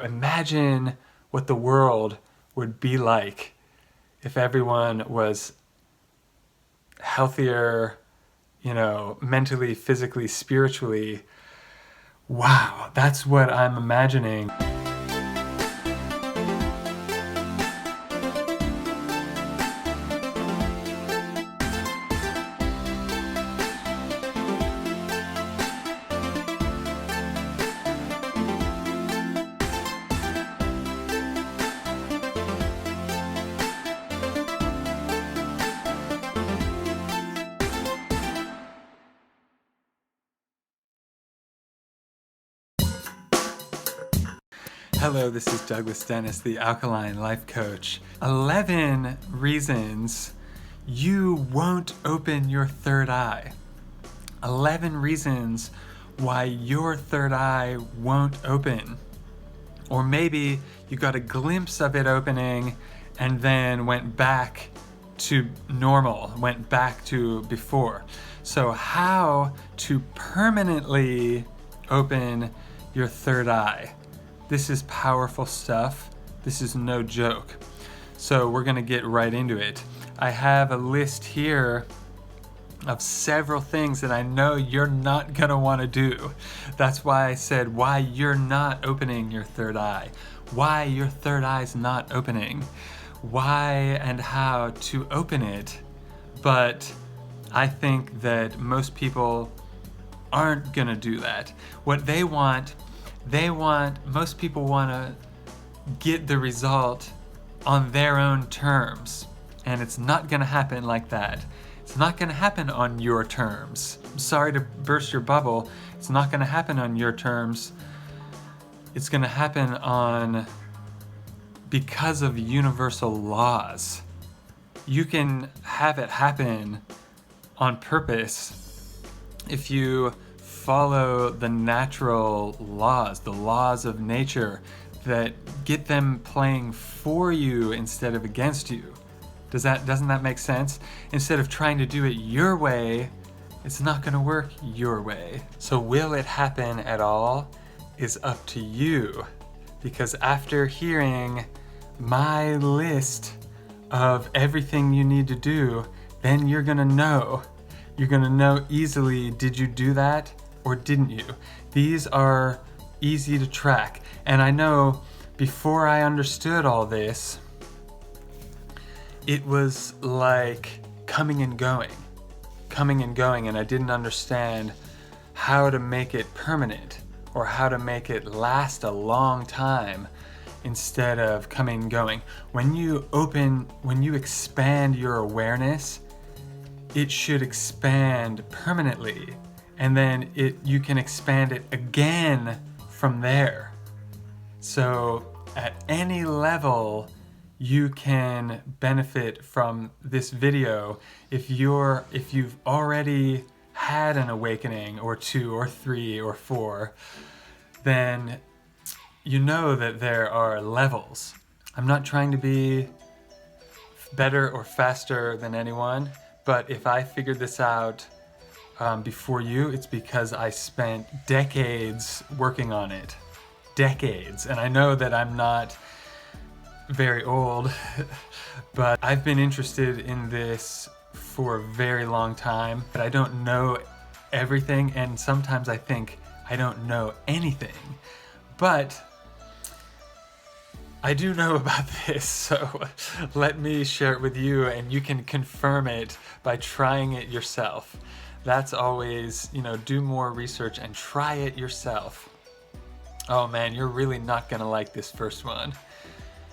Imagine what the world would be like if everyone was healthier, mentally, physically, spiritually. Wow, that's what I'm imagining. Hello, this is Douglas Dennis, the Alkaline Life Coach. 11 reasons you won't open your third eye. 11 reasons why your third eye won't open. Or maybe you got a glimpse of it opening and then went back to normal, went back to before. So how to permanently open your third eye. This is powerful stuff. This is no joke. So we're gonna get right into it. I have a list here of several things that I know you're not gonna wanna do. That's why I said why you're not opening your third eye. Why your third eye's not opening. Why and how to open it. But I think that most people aren't gonna do that. What most people want to get the result on their own terms, and it's not going to happen like that. It's not going to happen on your terms. I'm sorry to burst your bubble. It's not going to happen on your terms. It's going to happen because of universal laws. You can have it happen on purpose if you follow the natural laws, the laws of nature that get them playing for you instead of against you. Doesn't that make sense? Instead of trying to do it your way, it's not going to work your way. So will it happen at all is up to you. Because after hearing my list of everything you need to do, then you're going to know. You're going to know easily, did you do that? Or didn't you? These are easy to track. And I know before I understood all this, it was like coming and going, and I didn't understand how to make it permanent or how to make it last a long time instead of coming and going. When you expand your awareness, it should expand permanently. And then you can expand it again from there. So at any level, you can benefit from this video. If you've already had an awakening or 2 or 3 or 4, then you know that there are levels. I'm not trying to be better or faster than anyone, but if I figured this out before you, it's because I spent decades working on it. Decades. And I know that I'm not very old, but I've been interested in this for a very long time. But I don't know everything, and sometimes I think I don't know anything. But I do know about this, so let me share it with you, and you can confirm it by trying it yourself. That's always, do more research and try it yourself. Oh man, you're really not gonna like this first one.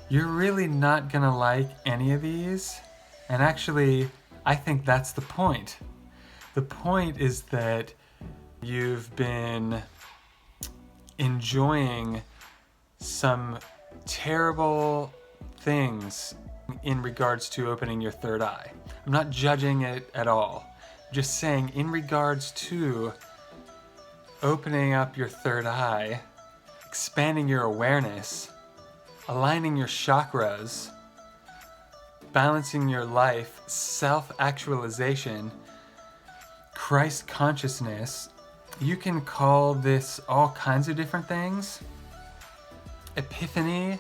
You're really not gonna like any of these. And actually, I think that's the point. The point is that you've been enjoying some terrible things in regards to opening your third eye. I'm not judging it at all. Just saying, in regards to opening up your third eye, expanding your awareness, aligning your chakras, balancing your life, self-actualization, Christ consciousness, you can call this all kinds of different things, Epiphany.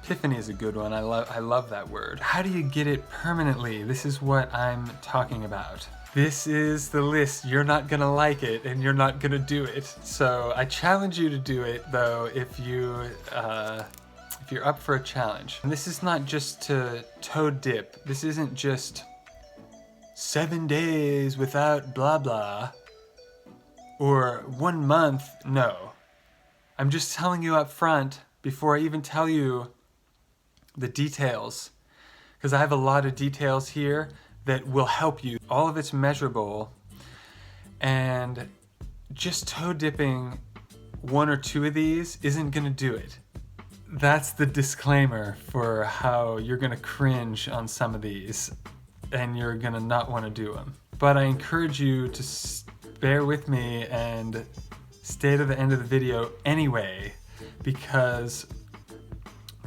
Epiphany is a good one. I love that word. How do you get it permanently? This is what I'm talking about. This is the list. You're not gonna like it and you're not gonna do it. So I challenge you to do it though if you're up for a challenge. And this is not just to toe dip. This isn't just 7 days without blah blah or 1 month. No. I'm just telling you up front before I even tell you the details, because I have a lot of details here that will help you. All of it's measurable, and just toe dipping 1 or 2 of these isn't gonna do it. That's the disclaimer for how you're gonna cringe on some of these and you're gonna not wanna do them. But I encourage you to bear with me and stay to the end of the video anyway, because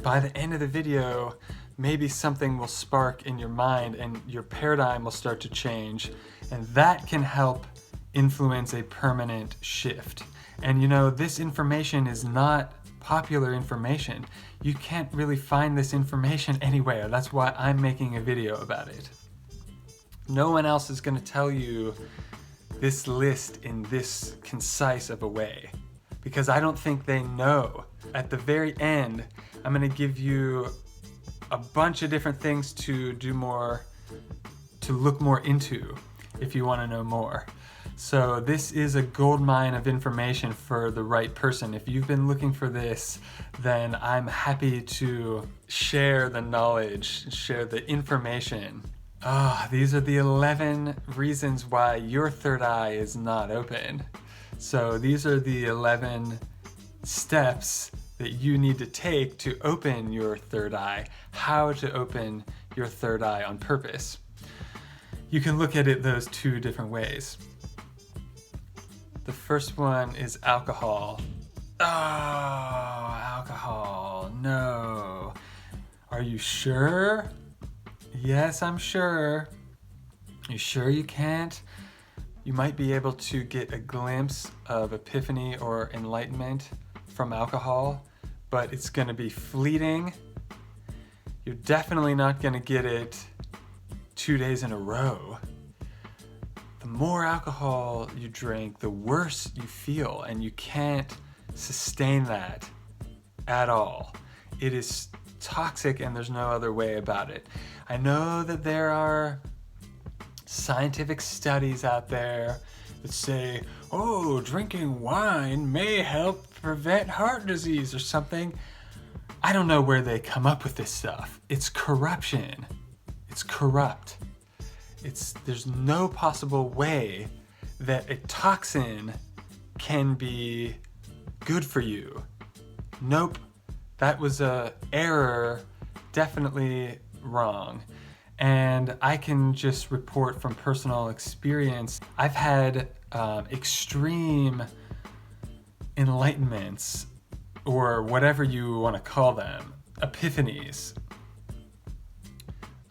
by the end of the video, maybe something will spark in your mind and your paradigm will start to change, and that can help influence a permanent shift. And you know, this information is not popular information. You can't really find this information anywhere. That's why I'm making a video about it. No one else is going to tell you this list in this concise of a way, because I don't think they know. At the very end, I'm going to give you a bunch of different things to do more, to look more into if you want to know more. So this is a gold mine of information for the right person. If you've been looking for this, then I'm happy to share the knowledge, share the information. These are the 11 reasons why your third eye is not open. So these are the 11 steps that you need to take to open your third eye, how to open your third eye on purpose. You can look at it those 2 different ways. The first one is alcohol. Oh, alcohol, no. Are you sure? Yes, I'm sure. You sure you can't? You might be able to get a glimpse of epiphany or enlightenment from alcohol, but it's going to be fleeting. You're definitely not going to get it 2 days in a row. The more alcohol you drink, the worse you feel, and you can't sustain that at all. It is toxic and there's no other way about it. I know that there are scientific studies out there that say, oh, drinking wine may help prevent heart disease or something. I don't know where they come up with this stuff. It's corruption. It's corrupt. There's no possible way that a toxin can be good for you. Nope. That was a error, definitely wrong. And I can just report from personal experience. I've had extreme enlightenments, or whatever you want to call them, epiphanies.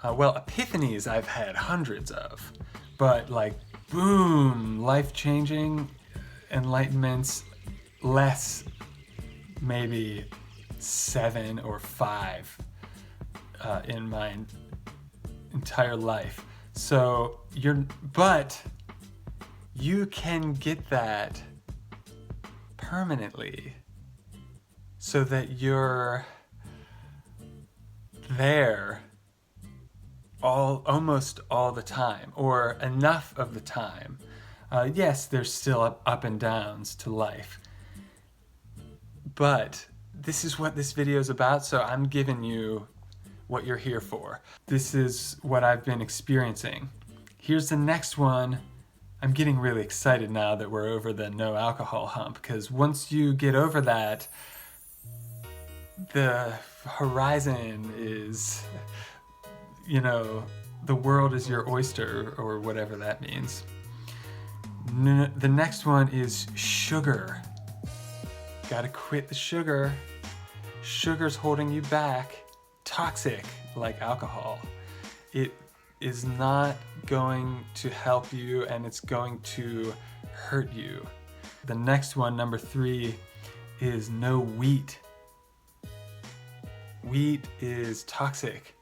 Epiphanies I've had hundreds of, but like boom, life-changing enlightenments, less, maybe 7 or 5 in my entire life. So but you can get that permanently so that you're there almost all the time, or enough of the time. Yes, there's still up and downs to life, but this is what this video is about, so I'm giving you what you're here for. This is what I've been experiencing. Here's the next one. I'm getting really excited now that we're over the no alcohol hump, because once you get over that, the horizon is, you know, the world is your oyster, or whatever that means. The next one is sugar. Gotta quit the sugar. Sugar's holding you back. Toxic, like alcohol. It is not going to help you, and it's going to hurt you. The next one, number 3, is no wheat. wheat is toxic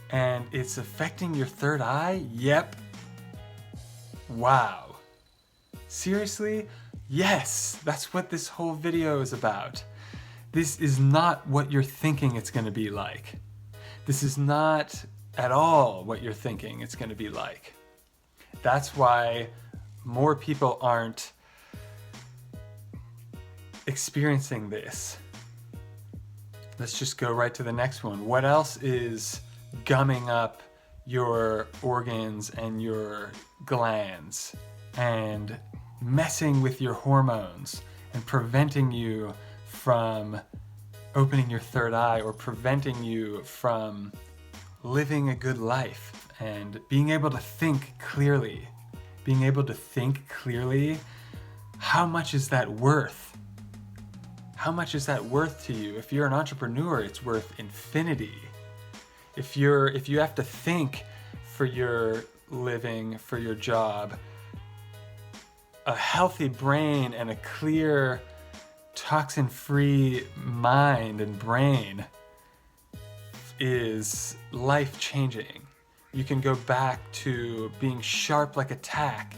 and it's affecting your third eye? Yep. Wow. Seriously? Yes, that's what this whole video is about. This is not what you're thinking it's going to be like. This is not at all what you're thinking it's going to be like. That's why more people aren't experiencing this. Let's just go right to the next one. What else is gumming up your organs and your glands and messing with your hormones and preventing you from opening your third eye or preventing you from living a good life and being able to think clearly? Being able to think clearly, how much is that worth? How much is that worth to you? If you're an entrepreneur, it's worth infinity. If you have to think for your living, for your job, a healthy brain and a clear, toxin-free mind and brain is life-changing. You can go back to being sharp like a tack,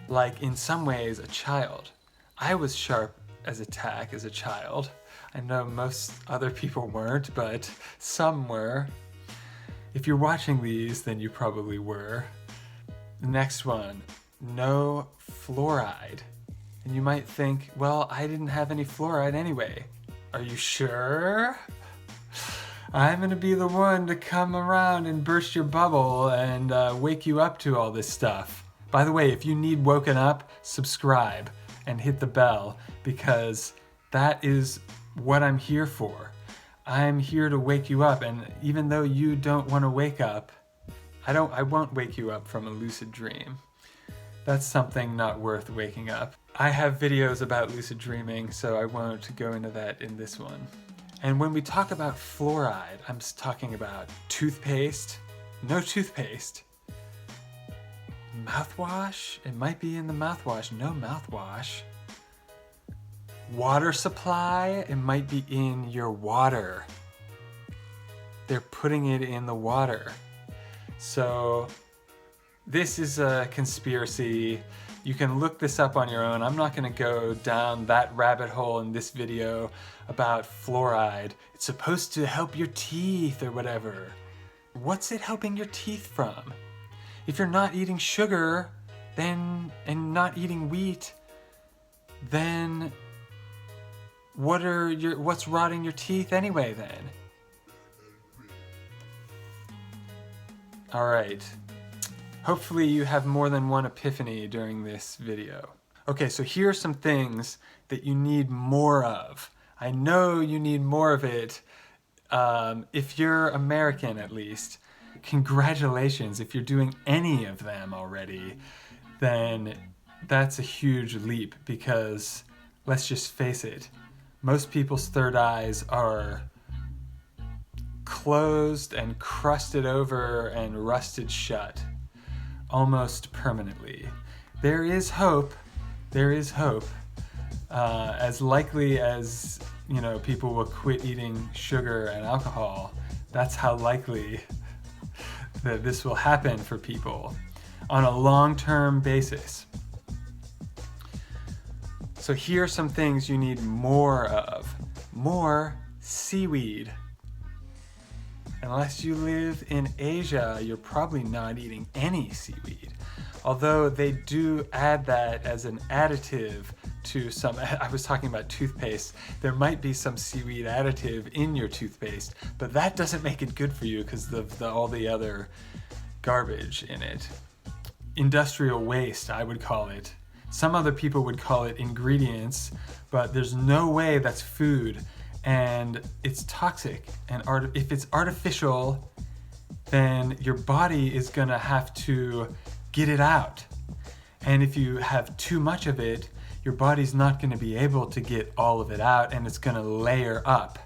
like in some ways a child. I was sharp as a tack as a child. I know most other people weren't, but some were. If you're watching these, then you probably were. Next one, no fluoride. And you might think, well, I didn't have any fluoride anyway. Are you sure? I'm gonna be the one to come around and burst your bubble and wake you up to all this stuff. By the way, if you need woken up, subscribe and hit the bell, because that is what I'm here for. I'm here to wake you up, and even though you don't want to wake up, I won't wake you up from a lucid dream. That's something not worth waking up. I have videos about lucid dreaming, so I won't go into that in this one. And when we talk about fluoride, I'm talking about toothpaste, no toothpaste. Mouthwash, it might be in the mouthwash, no mouthwash. Water supply, it might be in your water. They're putting it in the water. So this is a conspiracy. You can look this up on your own. I'm not going to go down that rabbit hole in this video about fluoride. It's supposed to help your teeth or whatever. What's it helping your teeth from? If you're not eating sugar, then and not eating wheat, then what's rotting your teeth anyway then? All right. Hopefully you have more than one epiphany during this video. Okay, so here are some things that you need more of. I know you need more of it. If you're American, at least, congratulations. If you're doing any of them already, then that's a huge leap, because let's just face it, most people's third eyes are closed and crusted over and rusted shut almost permanently. There is hope. There is hope. As likely as, people will quit eating sugar and alcohol, that's how likely that this will happen for people on a long-term basis. So here are some things you need more of. More seaweed. Unless you live in Asia, you're probably not eating any seaweed. Although they do add that as an additive to some, I was talking about toothpaste, there might be some seaweed additive in your toothpaste, but that doesn't make it good for you because of all the other garbage in it. Industrial waste, I would call it. Some other people would call it ingredients, but there's no way that's food, and it's toxic. And if it's artificial, then your body is gonna have to get it out. And if you have too much of it, your body's not gonna be able to get all of it out, and it's gonna layer up.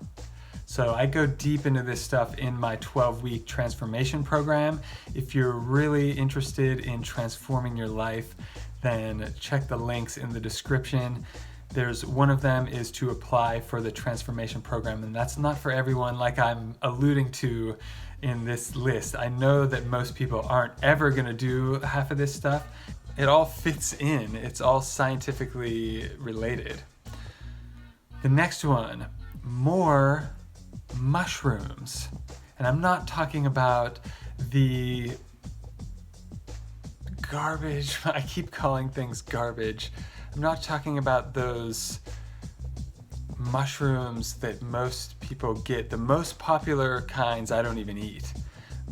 So I go deep into this stuff in my 12-week transformation program. If you're really interested in transforming your life, then check the links in the description. There's one of them is to apply for the transformation program, and that's not for everyone, like I'm alluding to in this list. I know that most people aren't ever going to do half of this stuff. It all fits in. It's all scientifically related. The next one, more mushrooms. And I'm not talking about the garbage. I keep calling things garbage. I'm not talking about those mushrooms that most people get. The most popular kinds I don't even eat.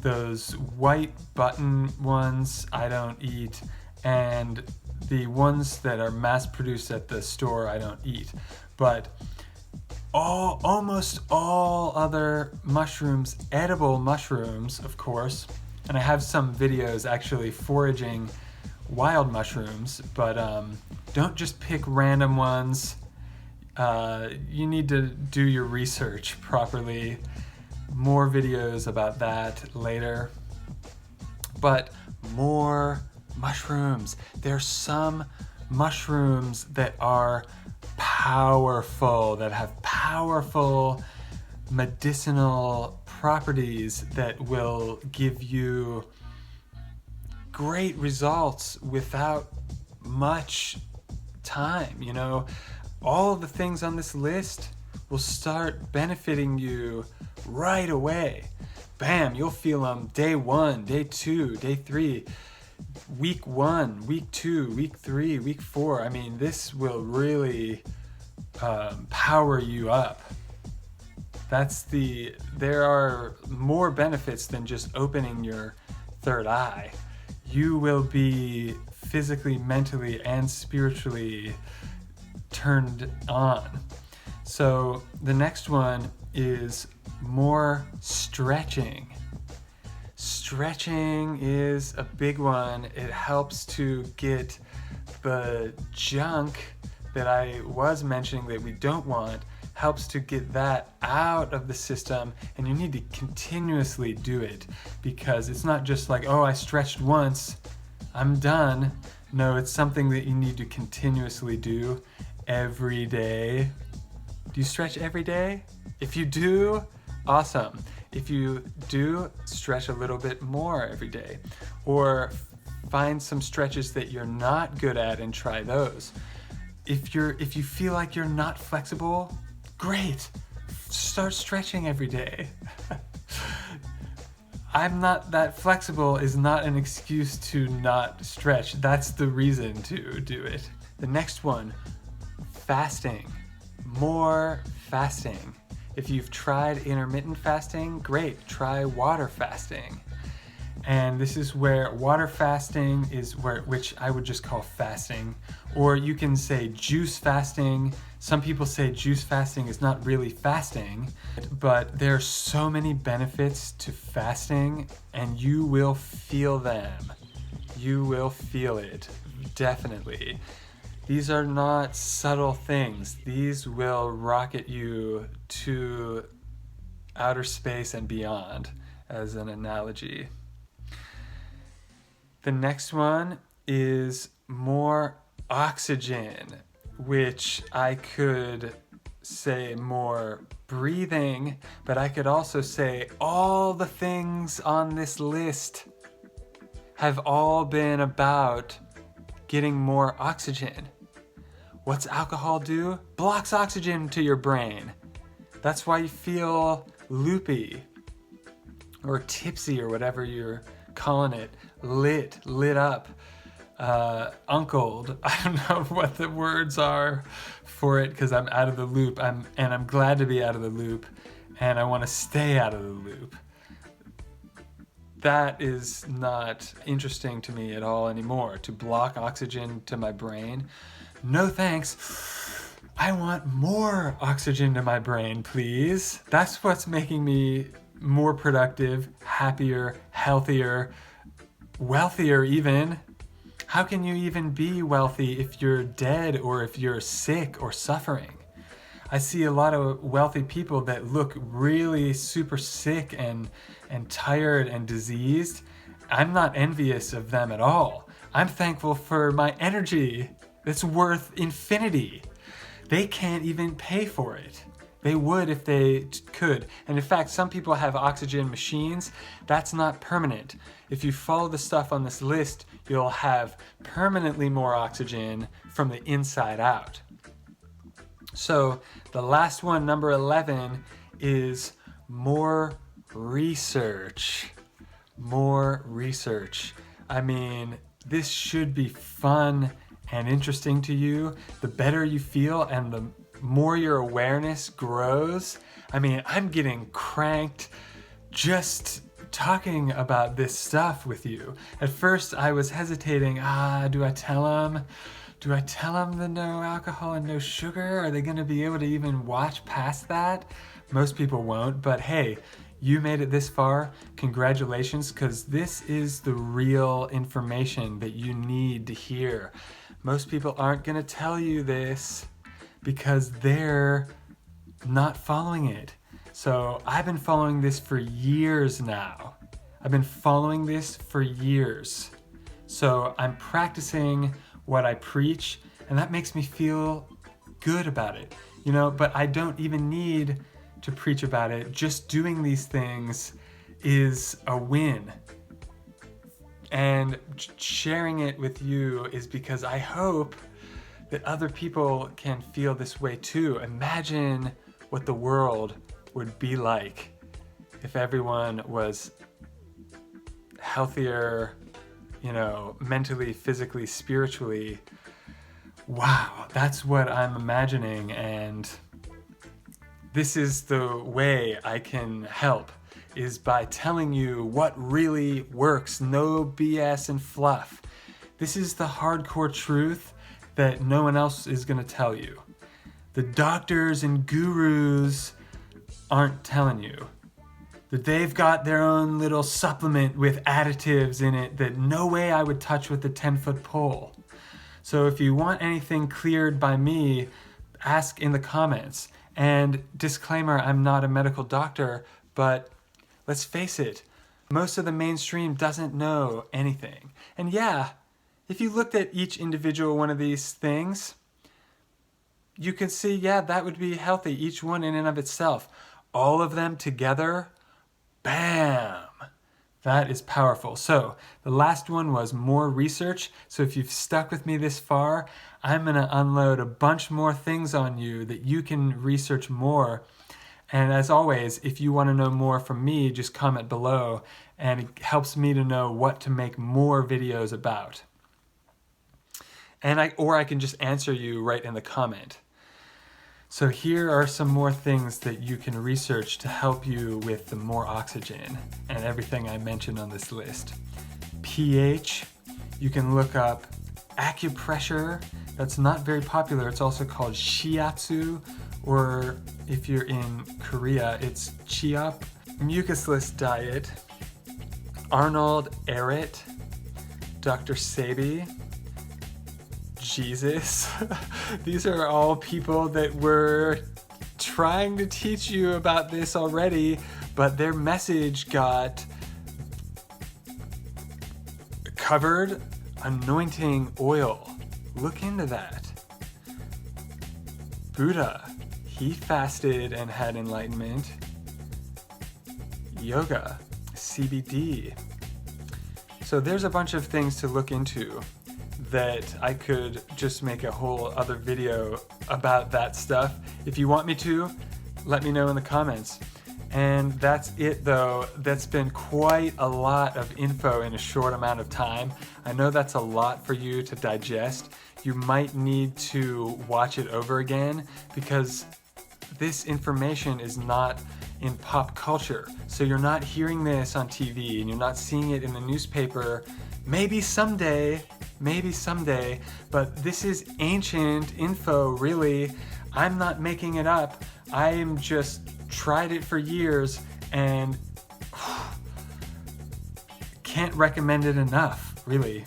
Those white button ones I don't eat, and the ones that are mass produced at the store I don't eat. But almost all other mushrooms, edible mushrooms, of course, and I have some videos actually foraging wild mushrooms, but don't just pick random ones. You need to do your research properly. More videos about that later. But more mushrooms. There's some mushrooms that are powerful, that have powerful medicinal properties that will give you great results without much time. You know, all of the things on this list will start benefiting you right away. Bam, you'll feel them day 1, day 2, day 3, week 1, week 2, week 3, week 4. I mean, this will really power you up. There are more benefits than just opening your third eye. You will be physically, mentally, and spiritually turned on. So the next one is more stretching. Stretching is a big one. It helps to get the junk that I was mentioning that we don't want, helps to get that out of the system, and you need to continuously do it, because it's not just like, oh, I stretched once, I'm done. No, it's something that you need to continuously do every day. Do you stretch every day? If you do, awesome. If you do, stretch a little bit more every day, or find some stretches that you're not good at and try those. If you feel like you're not flexible, great. Start stretching every day. I'm not that flexible is not an excuse to not stretch. That's the reason to do it. The next one, fasting. More fasting. If you've tried intermittent fasting, great, try water fasting. And this is where water fasting is which I would just call fasting, or you can say juice fasting. Some people say juice fasting is not really fasting, but there are so many benefits to fasting, and you will feel them. You will feel it, definitely. These are not subtle things. These will rocket you to outer space and beyond, as an analogy. The next one is more oxygen, which I could say more breathing, but I could also say all the things on this list have all been about getting more oxygen. What's alcohol do? Blocks oxygen to your brain. That's why you feel loopy or tipsy or whatever you're calling it. Lit up, uncled. I don't know what the words are for it because I'm out of the loop. I'm glad to be out of the loop, and I want to stay out of the loop. That is not interesting to me at all anymore, to block oxygen to my brain. No thanks. I want more oxygen to my brain, please. That's what's making me more productive, happier, healthier, wealthier even. How can you even be wealthy if you're dead or if you're sick or suffering? I see a lot of wealthy people that look really super sick and tired and diseased. I'm not envious of them at all. I'm thankful for my energy. It's worth infinity. they can't even pay for it. They would if they could. And in fact, some people have oxygen machines. That's not permanent. If you follow the stuff on this list, you'll have permanently more oxygen from the inside out. So the last one, number 11, is more research. More research. I mean, this should be fun and interesting to you. The better you feel and the more your awareness grows. I mean, I'm getting cranked just talking about this stuff with you. At first I was hesitating, do I tell them? Do I tell them the no alcohol and no sugar? Are they gonna be able to even watch past that? Most people won't, but hey, you made it this far. Congratulations, because this is the real information that you need to hear. Most people aren't gonna tell you this because they're not following it. So I've been following this for years now. I've been following this for years. So I'm practicing what I preach, and that makes me feel good about it. You know, but I don't even need to preach about it. Just doing these things is a win. And sharing it with you is because I hope that other people can feel this way too. Imagine what the world would be like if everyone was healthier, you know, mentally, physically, spiritually. Wow, that's what I'm imagining, and this is the way I can help, is by telling you what really works. No BS and fluff. This is the hardcore truth that no one else is going to tell you. The doctors and gurus aren't telling you. That they've got their own little supplement with additives in it that no way I would touch with a 10-foot pole. So if you want anything cleared by me, ask in the comments. And disclaimer, I'm not a medical doctor, but let's face it, most of the mainstream doesn't know anything. And yeah, if you looked at each individual one of these things, you can see, yeah, that would be healthy, each one in and of itself. All of them together, bam! That is powerful. So the last one was more research. So if you've stuck with me this far, I'm gonna unload a bunch more things on you that you can research more. And as always, if you wanna know more from me, just comment below, and it helps me to know what to make more videos about. And I can just answer you right in the comment. So here are some more things that you can research to help you with the more oxygen and everything I mentioned on this list. pH, you can look up acupressure. That's not very popular. It's also called shiatsu, or if you're in Korea, it's chiap. Mucusless diet, Arnold Ehret, Dr. Sebi, Jesus. These are all people that were trying to teach you about this already, but their message got covered. Anointing oil. Look into that. Buddha, he fasted and had enlightenment. Yoga, CBD. So there's a bunch of things to look into that I could just make a whole other video about that stuff. If you want me to, let me know in the comments. And that's it though. That's been quite a lot of info in a short amount of time. I know that's a lot for you to digest. You might need to watch it over again because this information is not in pop culture. So you're not hearing this on TV and you're not seeing it in the newspaper. Maybe someday, but this is ancient info, really. I'm not making it up. I am just tried it for years and can't recommend it enough, really.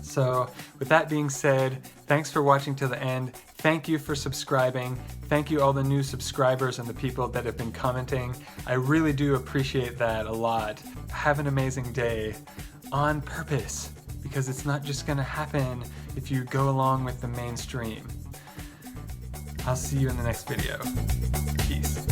So with that being said, thanks for watching to the end. Thank you for subscribing. Thank you all the new subscribers and the people that have been commenting. I really do appreciate that a lot. Have an amazing day on purpose, because it's not just gonna happen if you go along with the mainstream. I'll see you in the next video. Peace.